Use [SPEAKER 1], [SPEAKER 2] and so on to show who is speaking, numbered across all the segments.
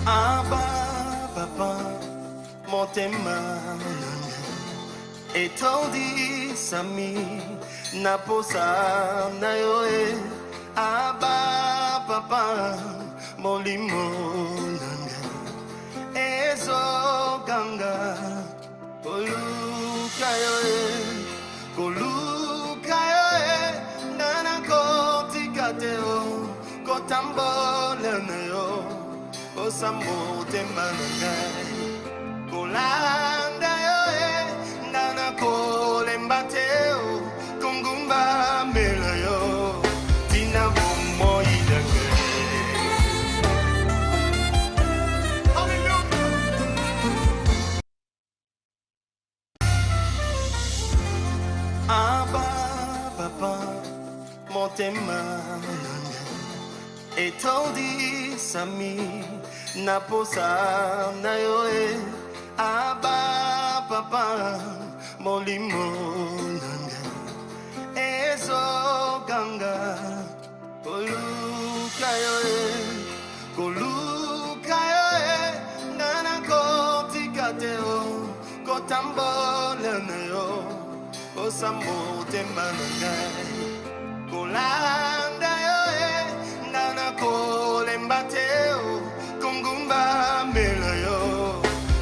[SPEAKER 1] Abba, papa, motema etondi sami naposa na yoe. Abba, papa, molimo nanga ezo ganga koluka yoe nana koti kateo kotambole na yo. Osambo te manangai kolanda yoe nana kolembateo kungumba mela yo tina bomo idange. Abba papa motema etondi sami naposa na yoe. Abba papa molimo nanga ezo ganga koluka yoe nana koti kateo kotambole na yo. Osambo te manangai kolanda yoe nana kolembateo kungumba mela yo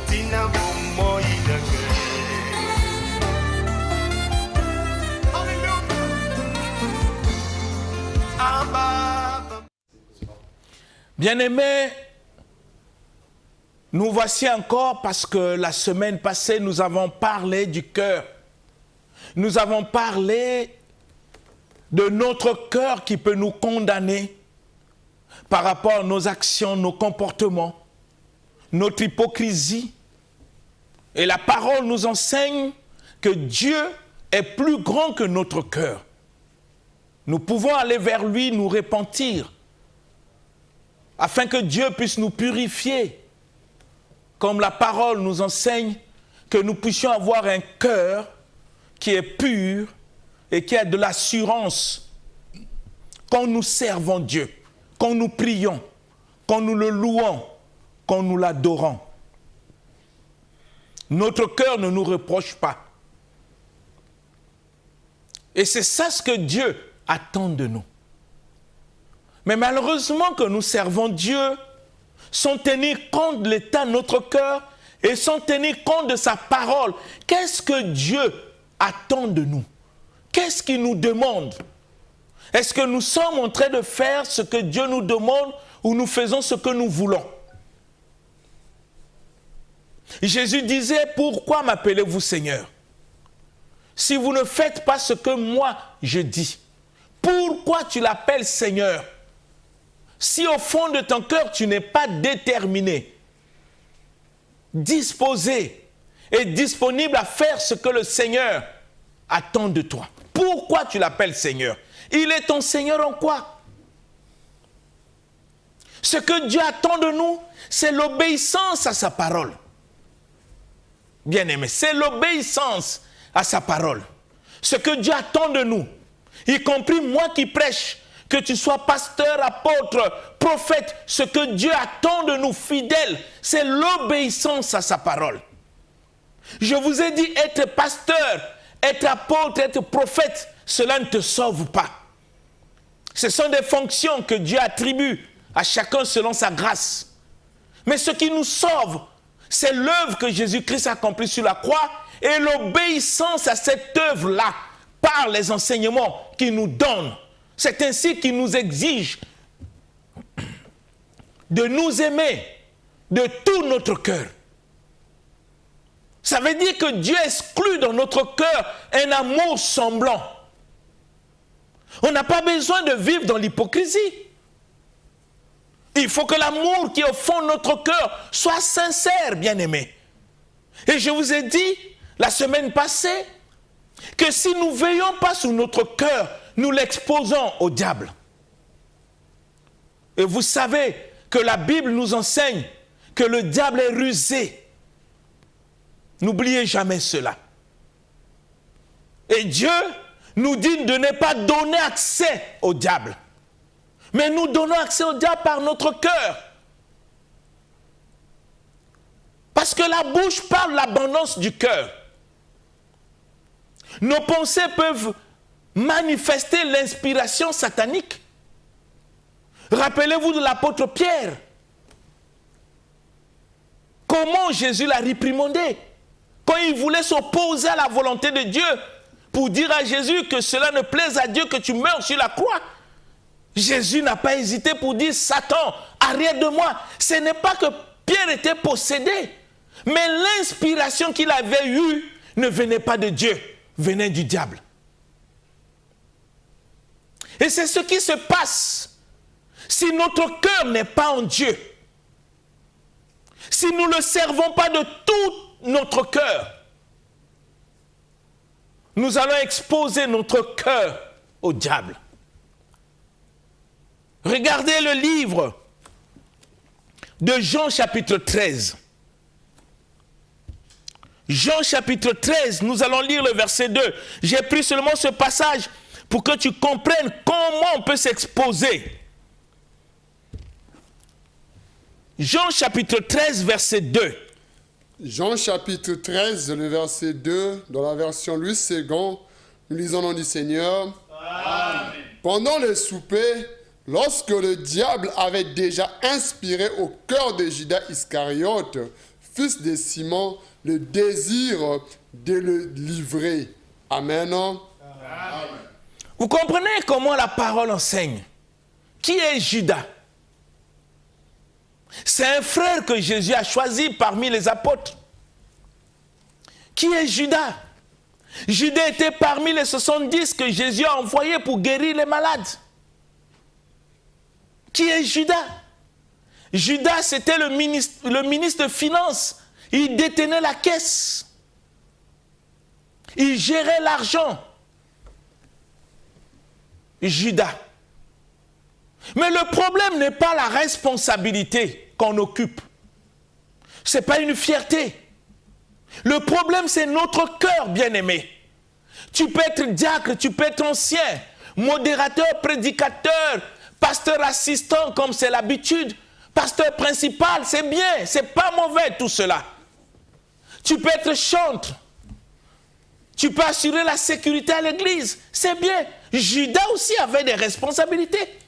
[SPEAKER 1] tina bomo idange.
[SPEAKER 2] Bien-aimés, nous voici encore parce que la semaine passée, nous avons parlé du cœur. Nous avons parlé de notre cœur qui peut nous condamner par rapport à nos actions, nos comportements, notre hypocrisie. Et la parole nous enseigne que Dieu est plus grand que notre cœur. Nous pouvons aller vers lui, nous repentir, afin que Dieu puisse nous purifier, comme la parole nous enseigne, que nous puissions avoir un cœur qui est pur et qui a de l'assurance quand nous servons Dieu, quand nous prions, quand nous le louons, quand nous l'adorons. Notre cœur ne nous reproche pas. Et c'est ça ce que Dieu attend de nous. Mais malheureusement que nous servons Dieu sans tenir compte de l'état de notre cœur et sans tenir compte de sa parole. Qu'est-ce que Dieu attend de nous? Qu'est-ce qu'il nous demande? Est-ce que nous sommes en train de faire ce que Dieu nous demande ou nous faisons ce que nous voulons? Jésus disait, pourquoi m'appelez-vous Seigneur? Si vous ne faites pas ce que moi je dis, pourquoi tu l'appelles Seigneur? Si au fond de ton cœur tu n'es pas déterminé, disposé et disponible à faire ce que le Seigneur attend de toi, pourquoi tu l'appelles Seigneur? Il est ton Seigneur en quoi? Ce que Dieu attend de nous, c'est l'obéissance à sa parole. Bien-aimé, c'est l'obéissance à sa parole. Ce que Dieu attend de nous, y compris moi qui prêche, que tu sois pasteur, apôtre, prophète, ce que Dieu attend de nous fidèles, c'est l'obéissance à sa parole. Je vous ai dit, être pasteur, être apôtre, être prophète, cela ne te sauve pas. Ce sont des fonctions que Dieu attribue à chacun selon sa grâce. Mais ce qui nous sauve, c'est l'œuvre que Jésus-Christ a accomplie sur la croix et l'obéissance à cette œuvre-là par les enseignements qu'il nous donne. C'est ainsi qu'il nous exige de nous aimer de tout notre cœur. Ça veut dire que Dieu exclut dans notre cœur un amour semblant. On n'a pas besoin de vivre dans l'hypocrisie. Il faut que l'amour qui est au fond de notre cœur soit sincère, bien-aimé. Et je vous ai dit la semaine passée que si nous ne veillons pas sur notre cœur, nous l'exposons au diable. Et vous savez que la Bible nous enseigne que le diable est rusé. N'oubliez jamais cela. Et Dieu nous dit de ne pas donner accès au diable. Mais nous donnons accès au diable par notre cœur. Parce que la bouche parle de l'abondance du cœur. Nos pensées peuvent manifester l'inspiration satanique. Rappelez-vous de l'apôtre Pierre. Comment Jésus l'a réprimandé quand il voulait s'opposer à la volonté de Dieu pour dire à Jésus que cela ne plaise à Dieu que tu meurs sur la croix. Jésus n'a pas hésité pour dire « Satan, arrière de moi ». Ce n'est pas que Pierre était possédé, mais l'inspiration qu'il avait eue ne venait pas de Dieu, venait du diable. Et c'est ce qui se passe si notre cœur n'est pas en Dieu. Si nous ne le servons pas de tout notre cœur, nous allons exposer notre cœur au diable. Regardez le livre de Jean chapitre 13. Jean chapitre 13, nous allons lire le verset 2. J'ai pris seulement ce passage pour que tu comprennes comment on peut s'exposer. Jean chapitre 13, verset 2.
[SPEAKER 3] Jean chapitre 13, le verset 2, dans la version Louis II, nous lisons au nom du Seigneur. Amen. Pendant le souper, lorsque le diable avait déjà inspiré au cœur de Judas Iscariote, fils de Simon, le désir de le livrer. Amen. Amen.
[SPEAKER 2] Vous comprenez comment la parole enseigne? Qui est Judas? C'est un frère que Jésus a choisi parmi les apôtres. Qui est Judas? Judas était parmi les 70 que Jésus a envoyés pour guérir les malades. Qui est Judas? Judas, c'était le ministre des Finances. Il détenait la caisse. Il gérait l'argent. Judas. Mais le problème n'est pas la responsabilité qu'on occupe. Ce n'est pas une fierté. Le problème, c'est notre cœur, bien-aimé. Tu peux être diacre, tu peux être ancien, modérateur, prédicateur, pasteur assistant, comme c'est l'habitude, pasteur principal, c'est bien, c'est pas mauvais tout cela. Tu peux être chantre. Tu peux assurer la sécurité à l'église, c'est bien. Judas aussi avait des responsabilités.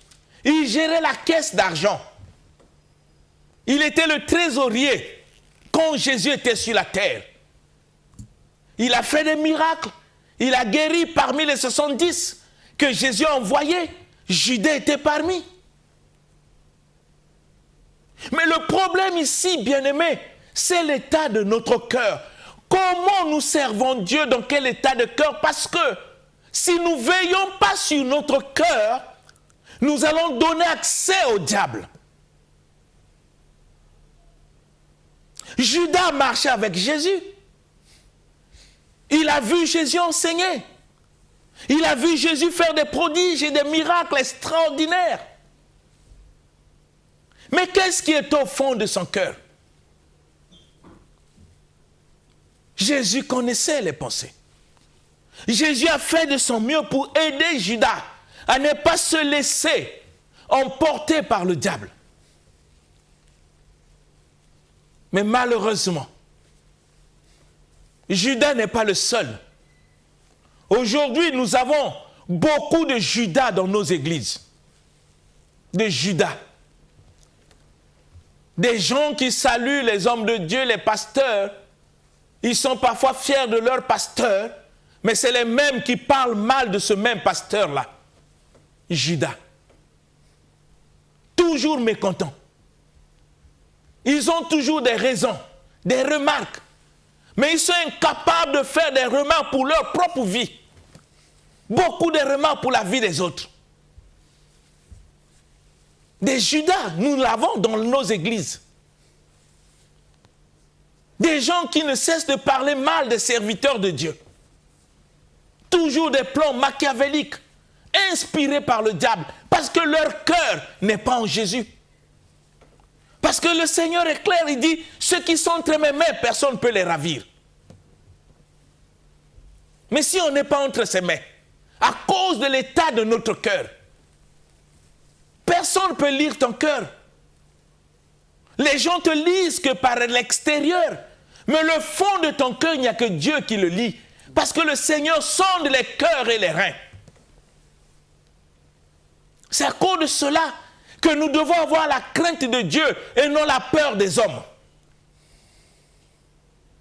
[SPEAKER 2] Il gérait la caisse d'argent. Il était le trésorier quand Jésus était sur la terre. Il a fait des miracles. Il a guéri parmi les 70 que Jésus a envoyés. Judas était parmi. Mais le problème ici, bien-aimé, c'est l'état de notre cœur. Comment nous servons Dieu, dans quel état de cœur? Parce que si nous ne veillons pas sur notre cœur, nous allons donner accès au diable. Judas marchait avec Jésus. Il a vu Jésus enseigner. Il a vu Jésus faire des prodiges et des miracles extraordinaires. Mais qu'est-ce qui est au fond de son cœur? Jésus connaissait les pensées. Jésus a fait de son mieux pour aider Judas à ne pas se laisser emporter par le diable. Mais malheureusement, Judas n'est pas le seul. Aujourd'hui, nous avons beaucoup de Judas dans nos églises. De Judas. Des gens qui saluent les hommes de Dieu, les pasteurs. Ils sont parfois fiers de leur pasteur, mais c'est les mêmes qui parlent mal de ce même pasteur-là. Judas. Toujours mécontents. Ils ont toujours des raisons, des remarques. Mais ils sont incapables de faire des remarques pour leur propre vie. Beaucoup de remarques pour la vie des autres. Des Judas, nous l'avons dans nos églises. Des gens qui ne cessent de parler mal des serviteurs de Dieu. Toujours des plans machiavéliques, inspirés par le diable, parce que leur cœur n'est pas en Jésus. Parce que le Seigneur est clair, il dit, ceux qui sont entre mes mains, personne ne peut les ravir. Mais si on n'est pas entre ses mains, à cause de l'état de notre cœur, personne ne peut lire ton cœur. Les gens te lisent que par l'extérieur. Mais le fond de ton cœur, il n'y a que Dieu qui le lit. Parce que le Seigneur sonde les cœurs et les reins. C'est à cause de cela que nous devons avoir la crainte de Dieu et non la peur des hommes.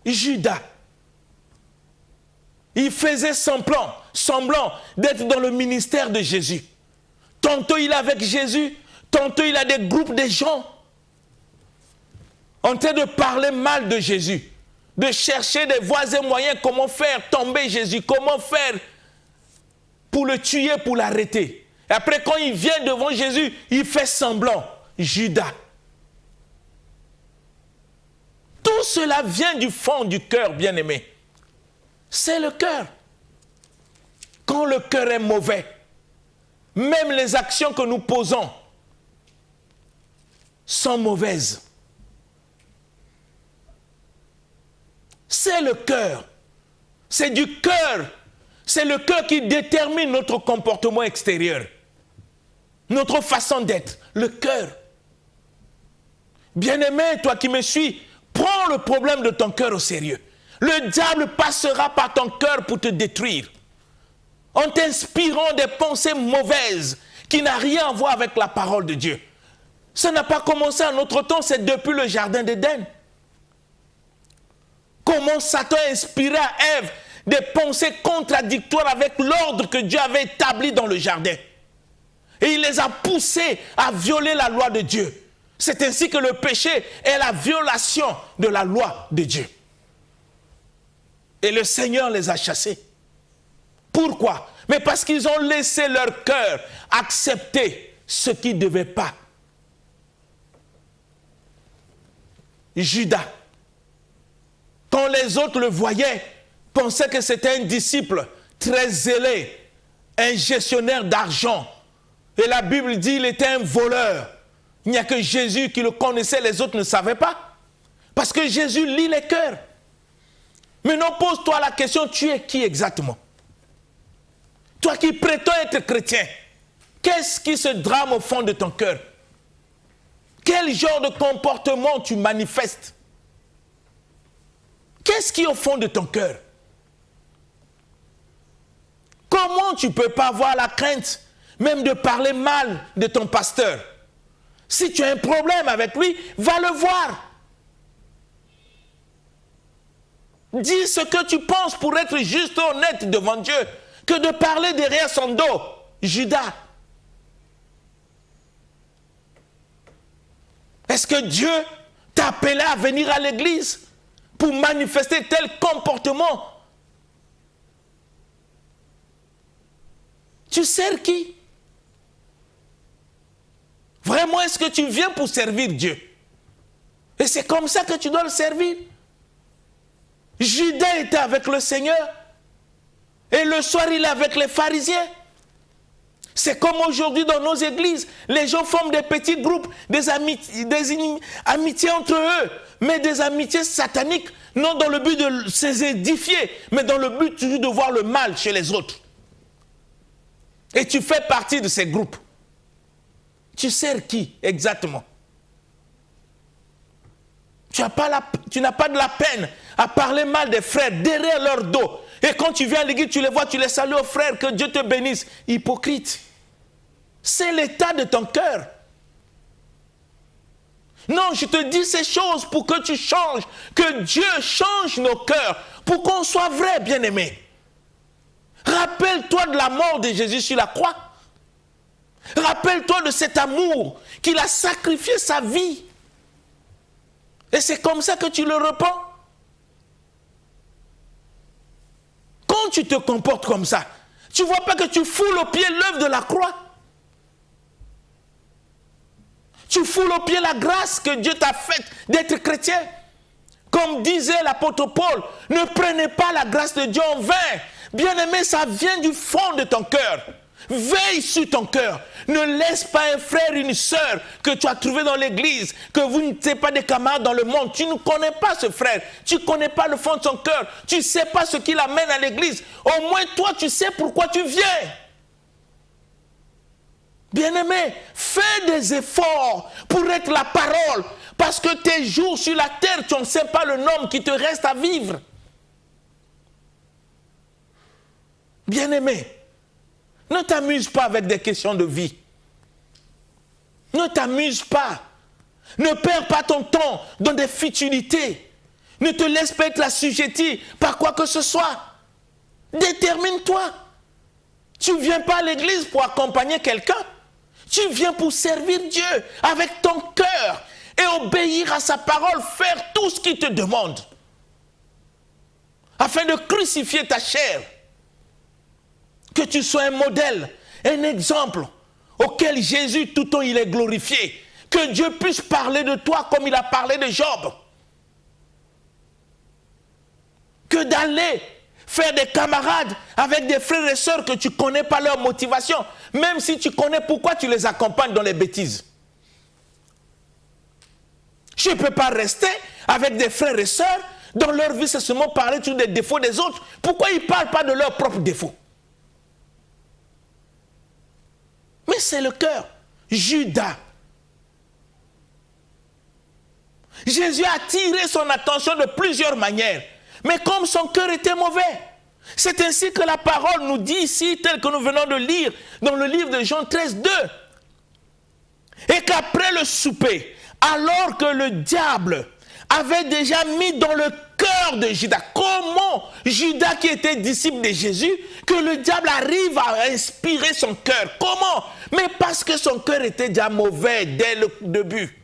[SPEAKER 2] Judas, il faisait semblant d'être dans le ministère de Jésus. Tantôt il est avec Jésus, tantôt il a des groupes de gens en train de parler mal de Jésus, de chercher des voies et moyens, comment faire tomber Jésus, comment faire pour le tuer, pour l'arrêter. Et après, quand il vient devant Jésus, il fait semblant. Judas. Tout cela vient du fond du cœur, bien-aimé. C'est le cœur. Quand le cœur est mauvais, même les actions que nous posons sont mauvaises. C'est le cœur. C'est du cœur. C'est le cœur qui détermine notre comportement extérieur. Notre façon d'être. Le cœur. Bien-aimé, toi qui me suis, prends le problème de ton cœur au sérieux. Le diable passera par ton cœur pour te détruire. En t'inspirant des pensées mauvaises qui n'ont rien à voir avec la parole de Dieu. Ça n'a pas commencé à notre temps, c'est depuis le jardin d'Éden. Comment Satan a inspiré à Ève des pensées contradictoires avec l'ordre que Dieu avait établi dans le jardin. Et il les a poussés à violer la loi de Dieu. C'est ainsi que le péché est la violation de la loi de Dieu. Et le Seigneur les a chassés. Pourquoi? Mais parce qu'ils ont laissé leur cœur accepter ce qui ne devait pas. Judas, quand les autres le voyaient, pensaient que c'était un disciple très zélé, un gestionnaire d'argent. Et la Bible dit qu'il était un voleur. Il n'y a que Jésus qui le connaissait, les autres ne savaient pas. Parce que Jésus lit les cœurs. Maintenant, pose-toi la question, tu es qui exactement? Toi qui prétends être chrétien, qu'est-ce qui se drame au fond de ton cœur? Quel genre de comportement tu manifestes? Qu'est-ce qui est au fond de ton cœur? Comment tu ne peux pas avoir la crainte même de parler mal de ton pasteur? Si tu as un problème avec lui, va le voir. Dis ce que tu penses pour être juste et honnête devant Dieu, que de parler derrière son dos. Judas. Est-ce que Dieu t'a appelé à venir à l'église pour manifester tel comportement? Tu sers qui? Vraiment, est-ce que tu viens pour servir Dieu? Et c'est comme ça que tu dois le servir. Judas était avec le Seigneur. Et le soir, il est avec les pharisiens. C'est comme aujourd'hui dans nos églises. Les gens forment des petits groupes, des amitiés entre eux. Mais des amitiés sataniques, non dans le but de se édifier, mais dans le but toujours de voir le mal chez les autres. Et tu fais partie de ces groupes. Tu sers qui exactement? Tu n'as pas de la peine à parler mal des frères derrière leur dos. Et quand tu viens à l'église, tu les vois, tu les salues aux frères, que Dieu te bénisse. Hypocrite. C'est l'état de ton cœur. Non, je te dis ces choses pour que tu changes, que Dieu change nos cœurs, pour qu'on soit vrai, bien-aimé. Rappelle-toi de la mort de Jésus sur la croix. Rappelle-toi de cet amour qu'il a sacrifié sa vie. Et c'est comme ça que tu le repens. Quand tu te comportes comme ça, tu ne vois pas que tu foules au pied l'œuvre de la croix. Tu foules au pied la grâce que Dieu t'a faite d'être chrétien. Comme disait l'apôtre Paul, ne prenez pas la grâce de Dieu en vain. Bien-aimé, ça vient du fond de ton cœur. Veille sur ton cœur. Ne laisse pas un frère, une sœur que tu as trouvé dans l'église, que vous n'êtes pas des camarades dans le monde. Tu ne connais pas ce frère. Tu ne connais pas le fond de son cœur. Tu ne sais pas ce qui l'amène à l'église. Au moins toi, tu sais pourquoi tu viens. Bien-aimé, fais des efforts pour être la parole. Parce que tes jours sur la terre, tu ne sais pas le nombre qui te reste à vivre. Bien-aimé, ne t'amuse pas avec des questions de vie. Ne t'amuse pas. Ne perds pas ton temps dans des futilités. Ne te laisse pas être assujetti par quoi que ce soit. Détermine-toi. Tu ne viens pas à l'église pour accompagner quelqu'un. Tu viens pour servir Dieu avec ton cœur et obéir à sa parole, faire tout ce qu'il te demande. Afin de crucifier ta chair. Que tu sois un modèle, un exemple auquel Jésus tout le temps il est glorifié. Que Dieu puisse parler de toi comme il a parlé de Job. Que d'aller faire des camarades avec des frères et sœurs que tu ne connais pas leur motivation, même si tu connais pourquoi tu les accompagnes dans les bêtises. Je ne peux pas rester avec des frères et sœurs dont leur vie c'est seulement parler sur des défauts des autres. Pourquoi ils ne parlent pas de leurs propres défauts? Mais c'est le cœur. Judas. Jésus a attiré son attention de plusieurs manières. Mais comme son cœur était mauvais, c'est ainsi que la parole nous dit ici, tel que nous venons de lire dans le livre de Jean 13, 2. Et qu'après le souper, alors que le diable avait déjà mis dans le cœur de Judas, comment Judas qui était disciple de Jésus, que le diable arrive à inspirer son cœur? Comment? Mais parce que son cœur était déjà mauvais dès le début.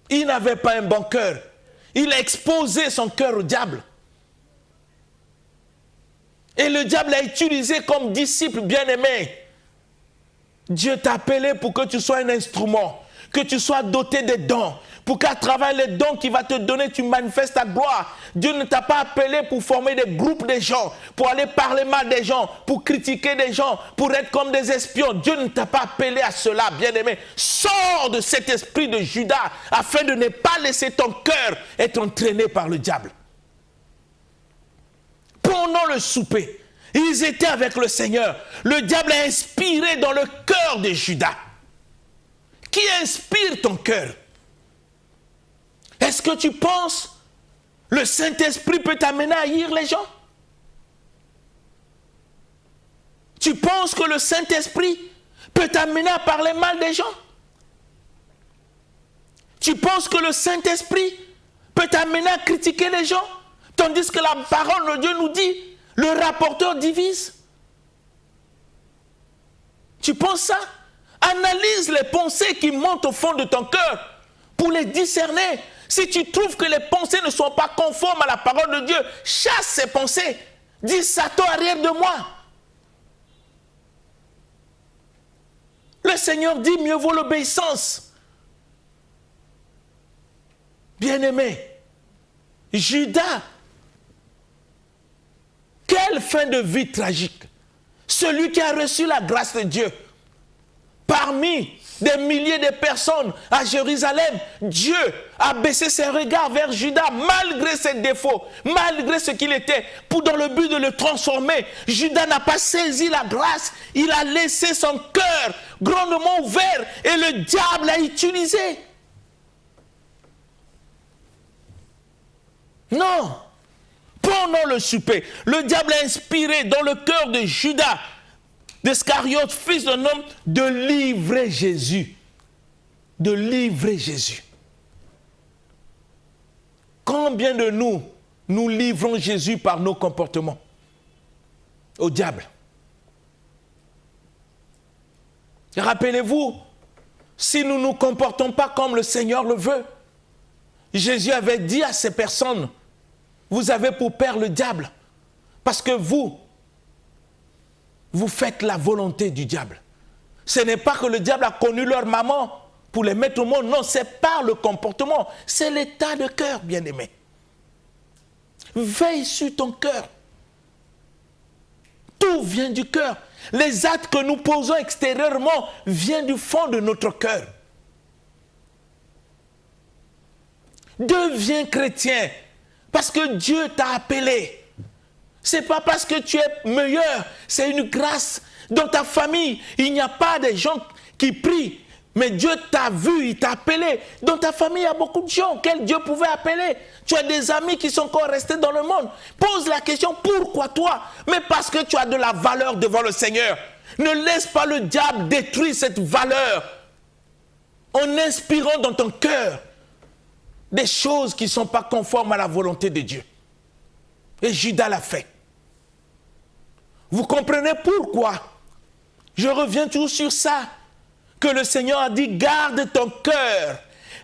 [SPEAKER 2] Il n'avait pas un bon cœur. Il a exposé son cœur au diable. Et le diable l'a utilisé comme disciple bien-aimé. Dieu t'a appelé pour que tu sois un instrument, que tu sois doté des dons, pour qu'à travers les dons qu'il va te donner, tu manifestes ta gloire. Dieu ne t'a pas appelé pour former des groupes de gens, pour aller parler mal des gens, pour critiquer des gens, pour être comme des espions. Dieu ne t'a pas appelé à cela, bien-aimé. Sors de cet esprit de Judas, afin de ne pas laisser ton cœur être entraîné par le diable. Pendant le souper, ils étaient avec le Seigneur. Le diable a inspiré dans le cœur de Judas. Qui inspire ton cœur? Est-ce que tu penses le Saint-Esprit peut t'amener à haïr les gens? Tu penses que le Saint-Esprit peut t'amener à parler mal des gens? Tu penses que le Saint-Esprit peut t'amener à critiquer les gens? Tandis que la parole de Dieu nous dit, le rapporteur divise. Tu penses ça? Analyse les pensées qui montent au fond de ton cœur pour les discerner. Si tu trouves que les pensées ne sont pas conformes à la parole de Dieu, chasse ces pensées. Dis, Satan, arrière de moi. Le Seigneur dit, mieux vaut l'obéissance. Bien-aimé, Judas, quelle fin de vie tragique. Celui qui a reçu la grâce de Dieu. Parmi des milliers de personnes à Jérusalem, Dieu a baissé ses regards vers Judas malgré ses défauts, malgré ce qu'il était, pour dans le but de le transformer. Judas n'a pas saisi la grâce, il a laissé son cœur grandement ouvert et le diable l'a utilisé. Non. Pendant le souper, le diable a inspiré dans le cœur de Judas, d'Iscariote, fils d'un homme, de livrer Jésus. De livrer Jésus. Combien de nous livrons Jésus par nos comportements au diable? Rappelez-vous, si nous ne nous comportons pas comme le Seigneur le veut, Jésus avait dit à ces personnes, vous avez pour père le diable, parce que vous faites la volonté du diable. Ce n'est pas que le diable a connu leur maman pour les mettre au monde, non, c'est par le comportement, c'est l'état de cœur, bien-aimé. Veille sur ton cœur. Tout vient du cœur. Les actes que nous posons extérieurement viennent du fond de notre cœur. Deviens chrétien. Parce que Dieu t'a appelé. Ce n'est pas parce que tu es meilleur, c'est une grâce. Dans ta famille, il n'y a pas des gens qui prient. Mais Dieu t'a vu, il t'a appelé. Dans ta famille, il y a beaucoup de gens que Dieu pouvait appeler. Tu as des amis qui sont encore restés dans le monde. Pose la question, pourquoi toi? Mais parce que tu as de la valeur devant le Seigneur. Ne laisse pas le diable détruire cette valeur en inspirant dans ton cœur des choses qui ne sont pas conformes à la volonté de Dieu. Et Judas l'a fait. Vous comprenez pourquoi? Je reviens toujours sur ça. Que le Seigneur a dit, garde ton cœur.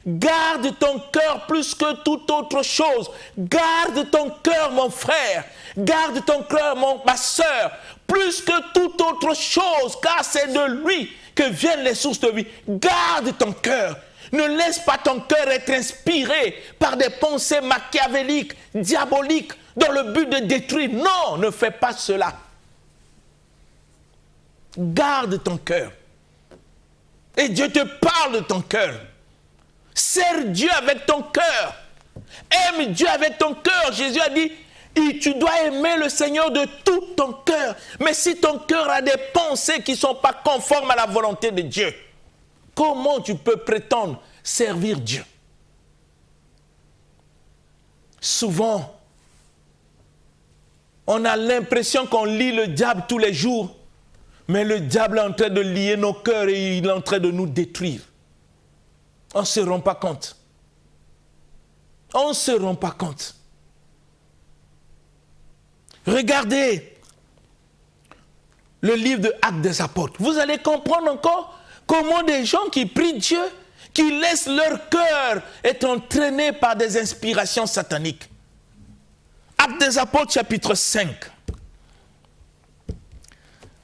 [SPEAKER 2] Garde ton cœur plus que toute autre chose. Garde ton cœur, mon frère. Garde ton cœur, ma soeur. Plus que toute autre chose, car c'est de lui que viennent les sources de vie. Garde ton cœur. Ne laisse pas ton cœur être inspiré par des pensées machiavéliques, diaboliques, dans le but de détruire. Non, ne fais pas cela. Garde ton cœur. Et Dieu te parle de ton cœur. Sers Dieu avec ton cœur. Aime Dieu avec ton cœur. Jésus a dit, tu dois aimer le Seigneur de tout ton cœur. Mais si ton cœur a des pensées qui ne sont pas conformes à la volonté de Dieu, comment tu peux prétendre servir Dieu? Souvent, on a l'impression qu'on lit le diable tous les jours. Mais le diable est en train de lier nos cœurs et il est en train de nous détruire. On ne se rend pas compte. On ne se rend pas compte. Regardez le livre de Actes des Apôtres. Vous allez comprendre encore comment des gens qui prient Dieu, qui laissent leur cœur être entraîné par des inspirations sataniques. Actes des Apôtres, chapitre 5.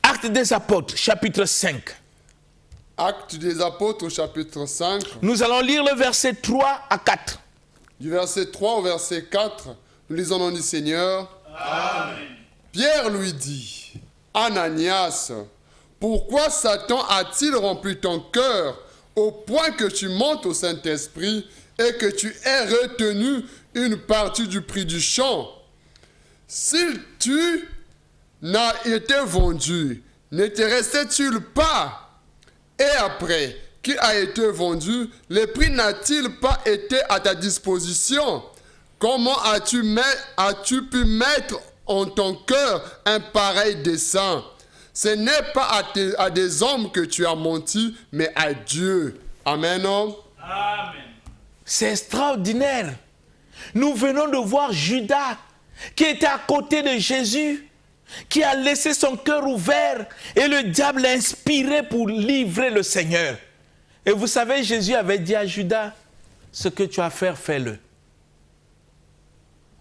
[SPEAKER 2] Actes des Apôtres, chapitre 5.
[SPEAKER 3] Actes des Apôtres, chapitre 5.
[SPEAKER 2] Nous allons lire le verset 3 à 4.
[SPEAKER 3] Du verset 3 au verset 4, nous lisons au nom du Seigneur. Amen. Pierre lui dit, Ananias, pourquoi Satan a-t-il rempli ton cœur au point que tu montes au Saint-Esprit et que tu aies retenu une partie du prix du champ? Si tu n'a été vendu, ne te restait-il pas? Et après qu'il a été vendu, le prix n'a-t-il pas été à ta disposition? Comment as-tu pu mettre en ton cœur un pareil dessein? Ce n'est pas à des hommes que tu as menti, mais à Dieu. Amen.
[SPEAKER 2] Amen. C'est extraordinaire. Nous venons de voir Judas qui était à côté de Jésus, qui a laissé son cœur ouvert et le diable l'a inspiré pour livrer le Seigneur. Et vous savez, Jésus avait dit à Judas, ce que tu as à faire, fais-le.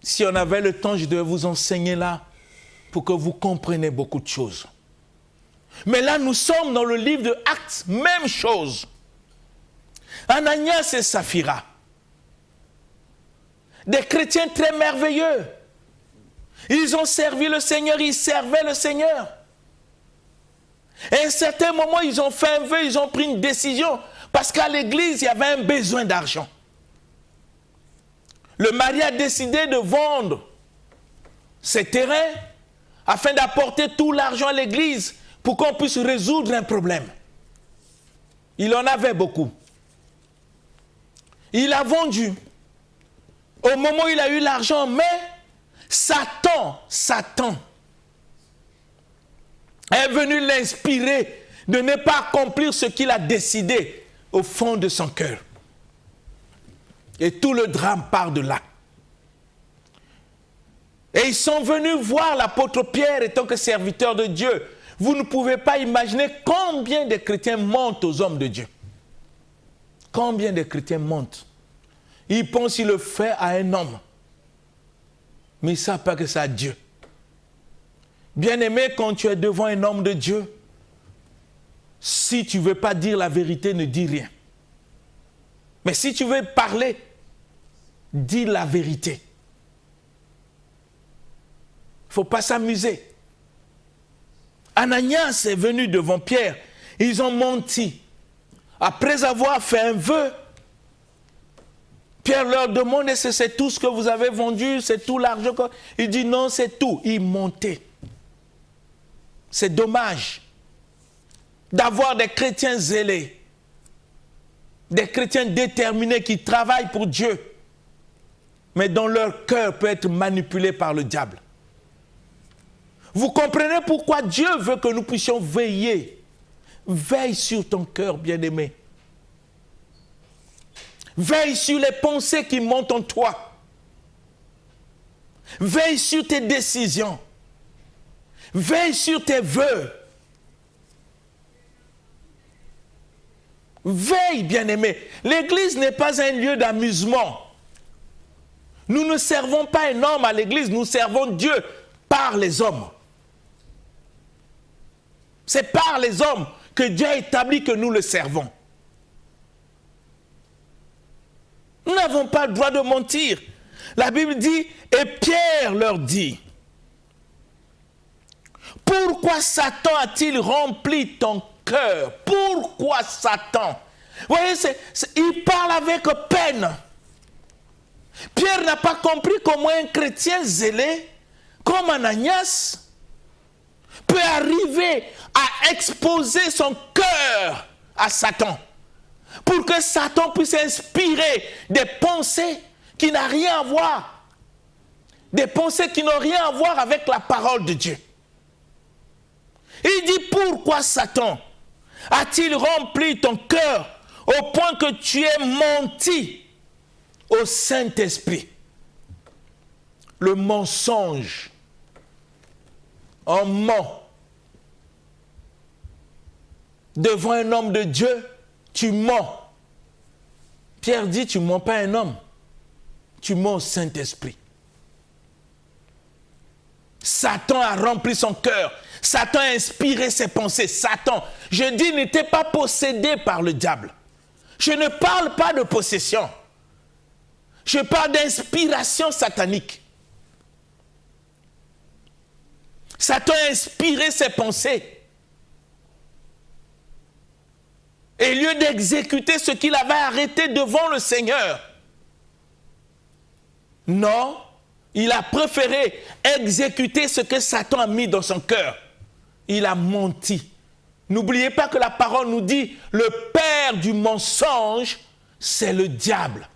[SPEAKER 2] Si on avait le temps, je devais vous enseigner là pour que vous compreniez beaucoup de choses. Mais là, nous sommes dans le livre de Actes, même chose. Ananias et Saphira, des chrétiens très merveilleux. Ils ont servi le Seigneur, ils servaient le Seigneur. Et à un certain moment, ils ont fait un vœu, ils ont pris une décision. Parce qu'à l'église, il y avait un besoin d'argent. Le mari a décidé de vendre ses terrains afin d'apporter tout l'argent à l'église pour qu'on puisse résoudre un problème. Il en avait beaucoup. Il a vendu. Au moment où il a eu l'argent, mais Satan est venu l'inspirer de ne pas accomplir ce qu'il a décidé au fond de son cœur. Et tout le drame part de là. Et ils sont venus voir l'apôtre Pierre étant que serviteur de Dieu. Vous ne pouvez pas imaginer combien de chrétiens mentent aux hommes de Dieu. Combien de chrétiens mentent. Ils pensent qu'il le fait à un homme. Mais ils ne savent pas que c'est à Dieu. Bien-aimé, quand tu es devant un homme de Dieu, si tu ne veux pas dire la vérité, ne dis rien. Mais si tu veux parler, dis la vérité. Il ne faut pas s'amuser. Ananias est venu devant Pierre. Ils ont menti. Après avoir fait un vœu, Pierre leur demande, est-ce que c'est tout ce que vous avez vendu? C'est tout l'argent? Il dit non, c'est tout. Ils montaient. C'est dommage. d'avoir des chrétiens zélés, des chrétiens déterminés qui travaillent pour Dieu, mais dont leur cœur peut être manipulé par le diable. Vous comprenez pourquoi Dieu veut que nous puissions veiller. Veille sur ton cœur, bien-aimé. Veille sur les pensées qui montent en toi. Veille sur tes décisions. Veille sur tes vœux. Veille, bien-aimé. L'église n'est pas un lieu d'amusement. Nous ne servons pas un homme à l'église, nous servons Dieu par les hommes. C'est par les hommes que Dieu a établi que nous le servons. Nous n'avons pas le droit de mentir. La Bible dit, et Pierre leur dit, pourquoi Satan a-t-il rempli ton cœur? Pourquoi Satan? Vous voyez, il parle avec peine. Pierre n'a pas compris comment un chrétien zélé, comme Ananias, peut arriver à exposer son cœur à Satan, pour que Satan puisse inspirer des pensées qui n'ont rien à voir, des pensées qui n'ont rien à voir avec la parole de Dieu. Il dit, pourquoi Satan a-t-il rempli ton cœur au point que tu aies menti au Saint-Esprit? Le mensonge, on ment. Devant un homme de Dieu, tu mens. Pierre dit, tu ne mens pas à un homme, tu mens au Saint-Esprit. Satan a rempli son cœur. Satan a inspiré ses pensées. Satan, je dis, n'était pas possédé par le diable. Je ne parle pas de possession. Je parle d'inspiration satanique. Satan a inspiré ses pensées. Et au lieu d'exécuter ce qu'il avait arrêté devant le Seigneur, non, il a préféré exécuter ce que Satan a mis dans son cœur. Il a menti. N'oubliez pas que la parole nous dit, le père du mensonge, c'est le diable.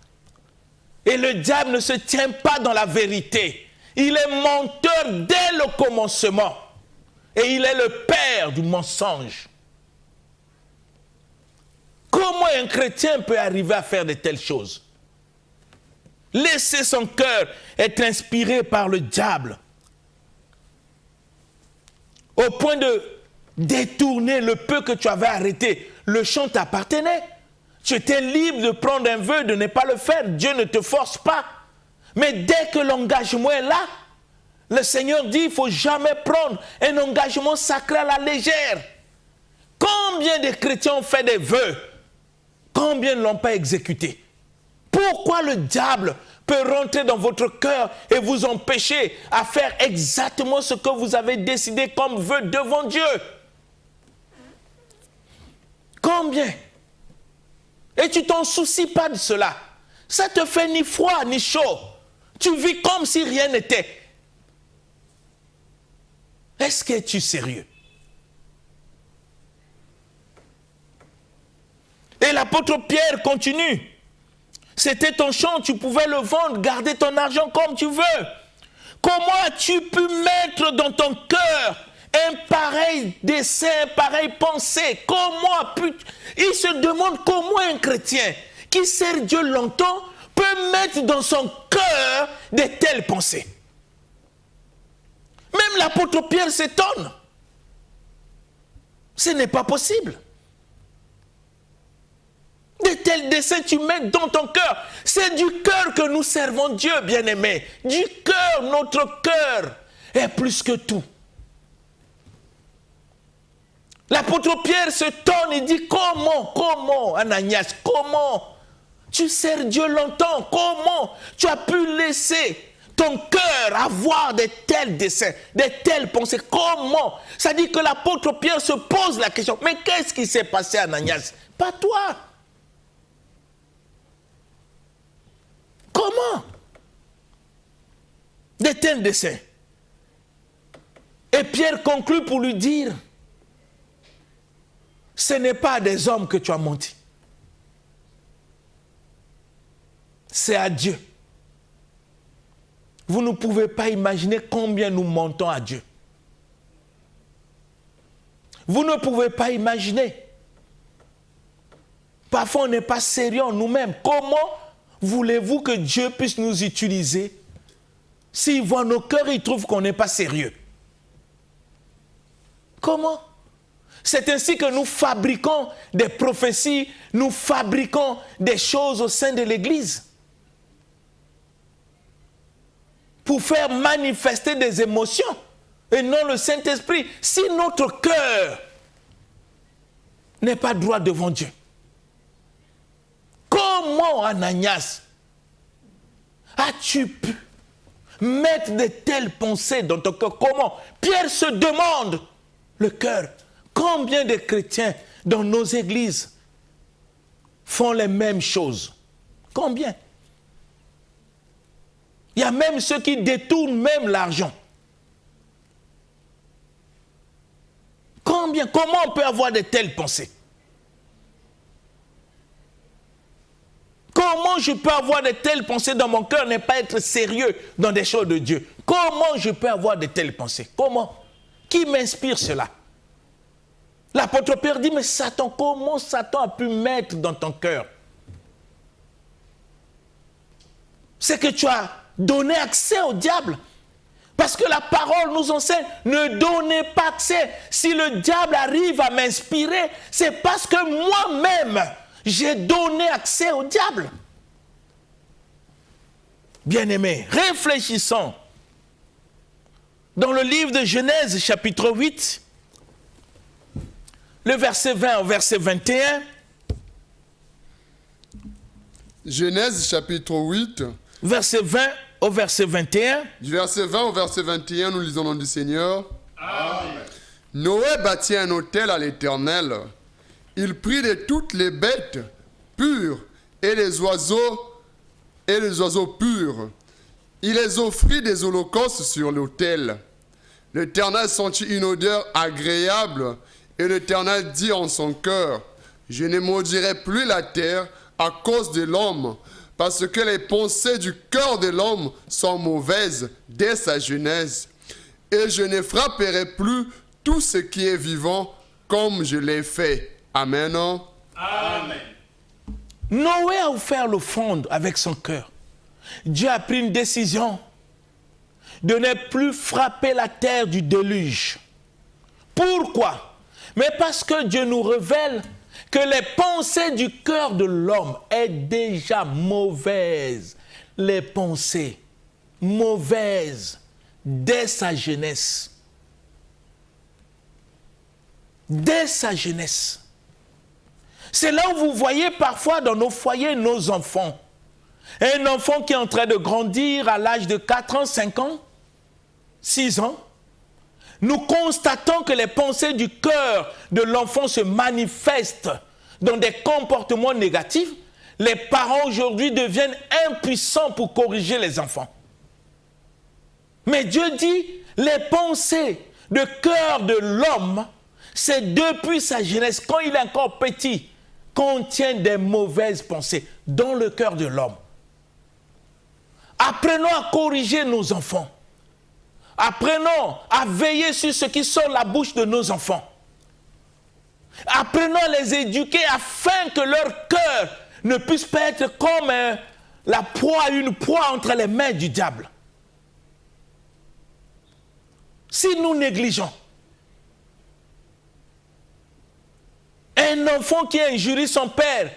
[SPEAKER 2] Et le diable ne se tient pas dans la vérité. Il est menteur dès le commencement. Et il est le père du mensonge. Comment un chrétien peut arriver à faire de telles choses? Laisser son cœur être inspiré par le diable, au point de détourner le peu que tu avais arrêté. Le champ t'appartenait. Tu étais libre de prendre un vœu, de ne pas le faire. Dieu ne te force pas. Mais dès que l'engagement est là, le Seigneur dit, il ne faut jamais prendre un engagement sacré à la légère. Combien de chrétiens ont fait des vœux? Combien ne l'ont pas exécuté? Pourquoi le diable peut rentrer dans votre cœur et vous empêcher à faire exactement ce que vous avez décidé comme vœu devant Dieu? Combien? Et tu t'en soucies pas de cela. Ça te fait ni froid ni chaud. Tu vis comme si rien n'était. Est-ce que tu es sérieux? Et l'apôtre Pierre continue. C'était ton champ, tu pouvais le vendre, garder ton argent comme tu veux. Comment as-tu pu mettre dans ton cœur un pareil dessein, pareille pensée? Comment il se demande comment un chrétien qui sert Dieu longtemps peut mettre dans son cœur de telles pensées. Même l'apôtre Pierre s'étonne. Ce n'est pas possible. De tels desseins tu mets dans ton cœur. C'est du cœur que nous servons Dieu, bien-aimé. Du cœur, notre cœur est plus que tout. L'apôtre Pierre se tourne et dit, comment, Ananias, comment tu sers Dieu longtemps? Comment tu as pu laisser ton cœur avoir de tels desseins, de telles pensées? Comment? Ça dit que l'apôtre Pierre se pose la question, mais qu'est-ce qui s'est passé, Ananias? Pas toi. Comment? De tels desseins. Et Pierre conclut pour lui dire, ce n'est pas à des hommes que tu as menti. C'est à Dieu. Vous ne pouvez pas imaginer combien nous mentons à Dieu. Vous ne pouvez pas imaginer. Parfois, on n'est pas sérieux en nous-mêmes. Comment voulez-vous que Dieu puisse nous utiliser s'il voit nos cœurs, il trouve qu'on n'est pas sérieux? Comment? C'est ainsi que nous fabriquons des prophéties, nous fabriquons des choses au sein de l'Église pour faire manifester des émotions et non le Saint-Esprit. Si notre cœur n'est pas droit devant Dieu, comment, Ananias, as-tu pu mettre de telles pensées dans ton cœur? Comment? Pierre se demande le cœur. Combien de chrétiens dans nos églises font les mêmes choses? Combien? Il y a même ceux qui détournent même l'argent. Combien? Comment on peut avoir de telles pensées? Comment je peux avoir de telles pensées dans mon cœur, ne pas être sérieux dans des choses de Dieu? Comment je peux avoir de telles pensées? Comment? Qui m'inspire cela? L'apôtre Pierre dit, mais Satan, comment Satan a pu mettre dans ton cœur? C'est que tu as donné accès au diable. Parce que la parole nous enseigne, ne donnez pas accès. Si le diable arrive à m'inspirer, c'est parce que moi-même, j'ai donné accès au diable. Bien-aimés, réfléchissons. Dans le livre de Genèse, chapitre 8, le verset 20 au verset 21.
[SPEAKER 3] Genèse chapitre 8.
[SPEAKER 2] Verset 20 au verset 21.
[SPEAKER 3] Du verset 20 au verset 21, nous lisons le nom du Seigneur. Amen. Noé bâtit un autel à l'Éternel. Il prit de toutes les bêtes pures et les oiseaux purs. Il les offrit des holocaustes sur l'autel. L'Éternel sentit une odeur agréable et l'Éternel dit en son cœur, je ne maudirai plus la terre à cause de l'homme, parce que les pensées du cœur de l'homme sont mauvaises dès sa jeunesse. Et je ne frapperai plus tout ce qui est vivant comme je l'ai fait. Amen.
[SPEAKER 2] Amen. Noé a offert l'offrande avec son cœur. Dieu a pris une décision de ne plus frapper la terre du déluge. Pourquoi? Mais parce que Dieu nous révèle que les pensées du cœur de l'homme est déjà mauvaises. Les pensées mauvaises dès sa jeunesse. Dès sa jeunesse. C'est là où vous voyez parfois dans nos foyers nos enfants. Un enfant qui est en train de grandir à l'âge de 4 ans, 5 ans, 6 ans. Nous constatons que les pensées du cœur de l'enfant se manifestent dans des comportements négatifs. Les parents aujourd'hui deviennent impuissants pour corriger les enfants. Mais Dieu dit, les pensées de cœur de l'homme, c'est depuis sa jeunesse, quand il est encore petit, contient des mauvaises pensées dans le cœur de l'homme. Apprenons à corriger nos enfants. Apprenons à veiller sur ce qui sort de la bouche de nos enfants. Apprenons à les éduquer afin que leur cœur ne puisse pas être comme une proie entre les mains du diable. Si nous négligeons, un enfant qui injurie son père,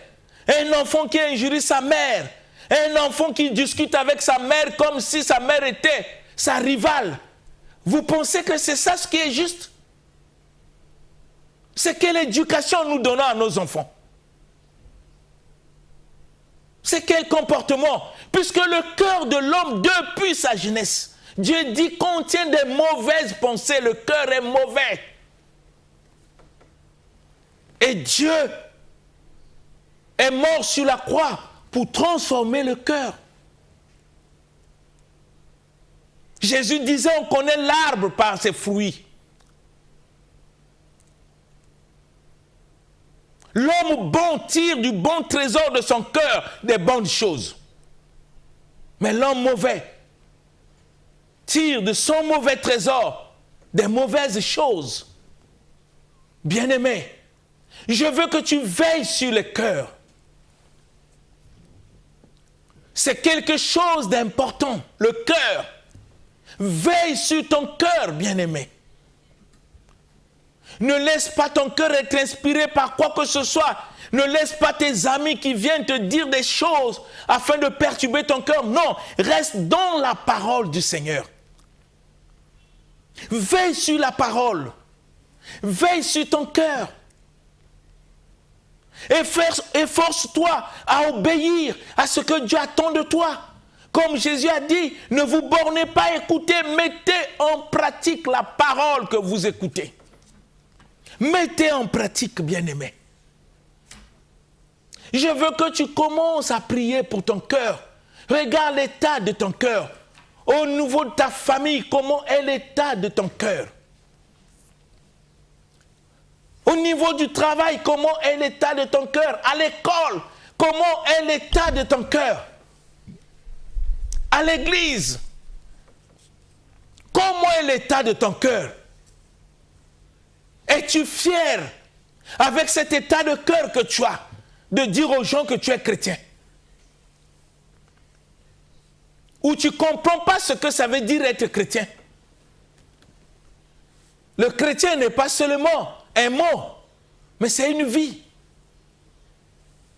[SPEAKER 2] un enfant qui injurie sa mère, un enfant qui discute avec sa mère comme si sa mère était sa rivale, vous pensez que c'est ça ce qui est juste? C'est quelle éducation nous donnons à nos enfants? C'est quel comportement? Puisque le cœur de l'homme, depuis sa jeunesse, Dieu dit, contient des mauvaises pensées. Le cœur est mauvais. Et Dieu est mort sur la croix pour transformer le cœur. Jésus disait, on connaît l'arbre par ses fruits. L'homme bon tire du bon trésor de son cœur des bonnes choses. Mais l'homme mauvais tire de son mauvais trésor des mauvaises choses. Bien-aimé, je veux que tu veilles sur le cœur. C'est quelque chose d'important, le cœur. Veille sur ton cœur, bien-aimé. Ne laisse pas ton cœur être inspiré par quoi que ce soit. Ne laisse pas tes amis qui viennent te dire des choses afin de perturber ton cœur. Non, reste dans la parole du Seigneur. Veille sur la parole. Veille sur ton cœur. Efforce-toi à obéir à ce que Dieu attend de toi. Comme Jésus a dit, ne vous bornez pas à écouter, mettez en pratique la parole que vous écoutez. Mettez en pratique, bien-aimé. Je veux que tu commences à prier pour ton cœur. Regarde l'état de ton cœur. Au niveau de ta famille, comment est l'état de ton cœur? Au niveau du travail, comment est l'état de ton cœur? À l'école, comment est l'état de ton cœur? À l'église, comment est l'état de ton cœur? Es-tu fier avec cet état de cœur que tu as de dire aux gens que tu es chrétien? Ou tu ne comprends pas ce que ça veut dire être chrétien? Le chrétien n'est pas seulement un mot, mais c'est une vie.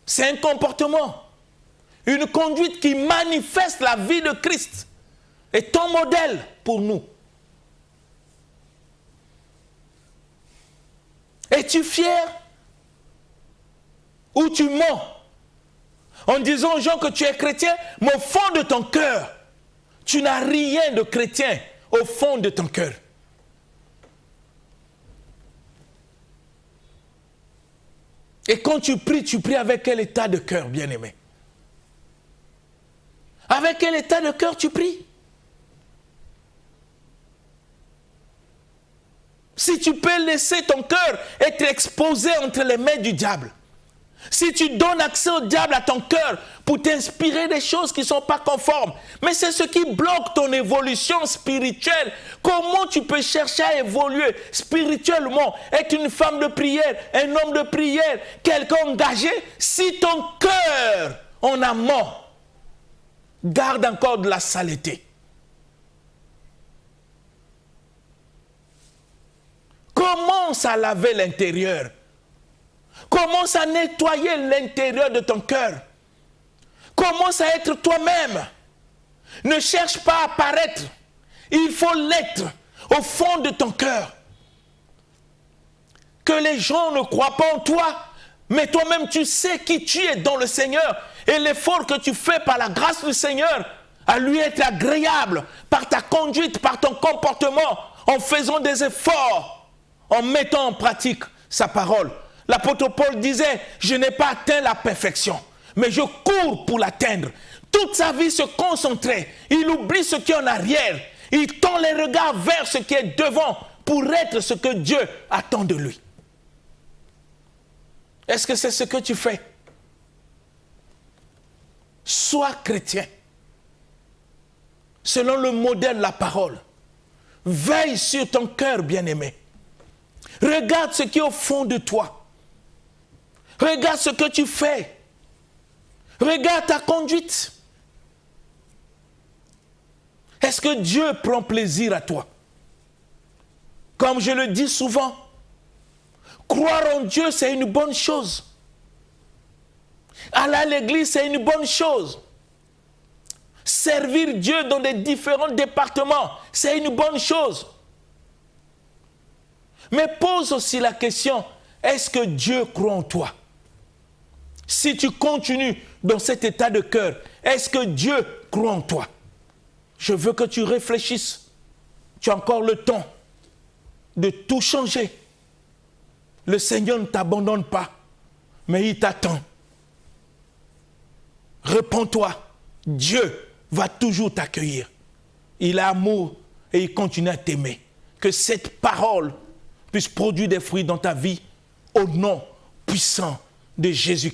[SPEAKER 2] C'est un comportement, une conduite qui manifeste la vie de Christ et ton modèle pour nous. Es-tu fier ou tu mens en disant aux gens que tu es chrétien, mais au fond de ton cœur, tu n'as rien de chrétien au fond de ton cœur. Et quand tu pries avec quel état de cœur, bien-aimé? Avec quel état de cœur tu pries? Si tu peux laisser ton cœur être exposé entre les mains du diable, si tu donnes accès au diable à ton cœur pour t'inspirer des choses qui ne sont pas conformes, mais c'est ce qui bloque ton évolution spirituelle. Comment tu peux chercher à évoluer spirituellement, être une femme de prière, un homme de prière, quelqu'un engagé, si ton cœur en amont garde encore de la saleté? Commence à laver l'intérieur. Commence à nettoyer l'intérieur de ton cœur. Commence à être toi-même. Ne cherche pas à paraître. Il faut l'être au fond de ton cœur. Que les gens ne croient pas en toi, mais toi-même tu sais qui tu es dans le Seigneur. Et l'effort que tu fais par la grâce du Seigneur à lui être agréable par ta conduite, par ton comportement, en faisant des efforts, en mettant en pratique sa parole. L'apôtre Paul disait, je n'ai pas atteint la perfection, mais je cours pour l'atteindre. Toute sa vie se concentrait. Il oublie ce qui est en arrière. Il tend les regards vers ce qui est devant pour être ce que Dieu attend de lui. Est-ce que c'est ce que tu fais? Sois chrétien. Selon le modèle de la parole. Veille sur ton cœur, bien-aimé. Regarde ce qui est au fond de toi. Regarde ce que tu fais. Regarde ta conduite. Est-ce que Dieu prend plaisir à toi? Comme je le dis souvent, croire en Dieu, c'est une bonne chose. Aller à l'église, c'est une bonne chose. Servir Dieu dans les différents départements, c'est une bonne chose. Mais pose aussi la question, est-ce que Dieu croit en toi? Si tu continues dans cet état de cœur, est-ce que Dieu croit en toi? Je veux que tu réfléchisses. Tu as encore le temps de tout changer. Le Seigneur ne t'abandonne pas, mais il t'attend. Réponds-toi. Dieu va toujours t'accueillir. Il a amour et il continue à t'aimer. Que cette parole puisse produire des fruits dans ta vie au nom puissant de Jésus.